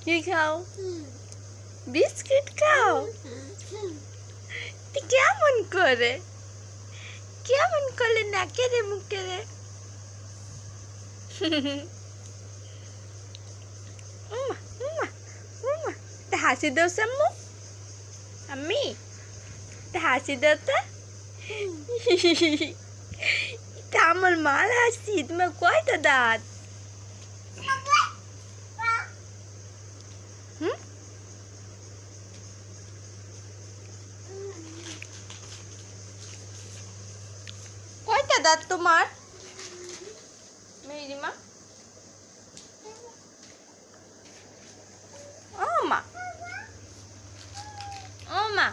কি খাও? বিস্কিট খাও? কেমন করে নাকে রে মুখে রে? উমা উমা উমা হাসি দাও সাম্মু, আমি হাসি দাও তো। এটা আমার মার হাসি। তোমার কয়টা দাঁত? হুম, কয়টা দাঁত তোমার মেরিমা? ও মা, ও মা,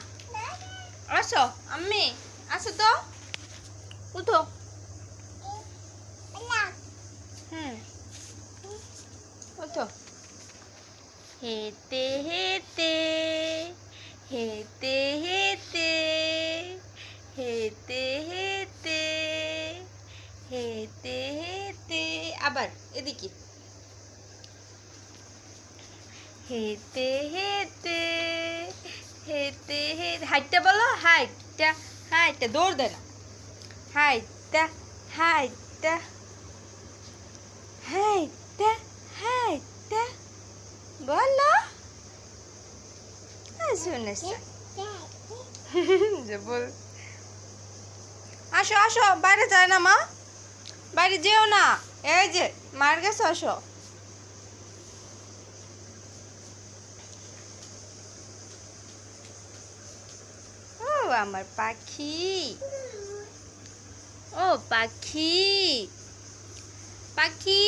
আসো আম্মি, আসো তো, উঠো। হুম, উঠো। হেঁটে হেঁটে হেঁটে হেঁটে হেঁটে হেঁটে হেঁটে হেঁটে আবার এদিকে হেঁটে হেঁটে হেঁটে হেঁটে হাইটটা বলো, হাইটটা হাইটটা, দৌড় দে না, হাইটটা হাইটটা হাইটটা হাইটটা বলো। শুনেছ যে বল। আসো আসো, বাইরে যায় না মা, বাইরে যেও না, এই যে মার কাছে আসো। ও আমার পাখি, ও পাখি, পাখি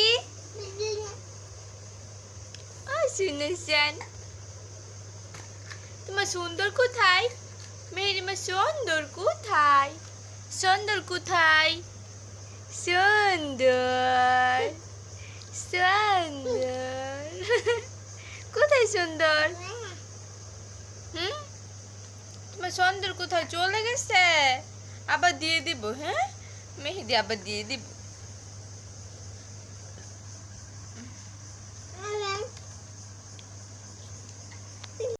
ও শুনেছেন? তোমার সুন্দর কোথায় মেরিমা? সুন্দর কোথায়? সুন্দর কোথায়? সুন্দর সুন্দর কোথায় সুন্দর? হুম, তোমার সুন্দর কোথায়? চলে গেছে? আবার দিয়ে দিব, হ্যাঁ মেহেদি আবার দিয়ে দিব।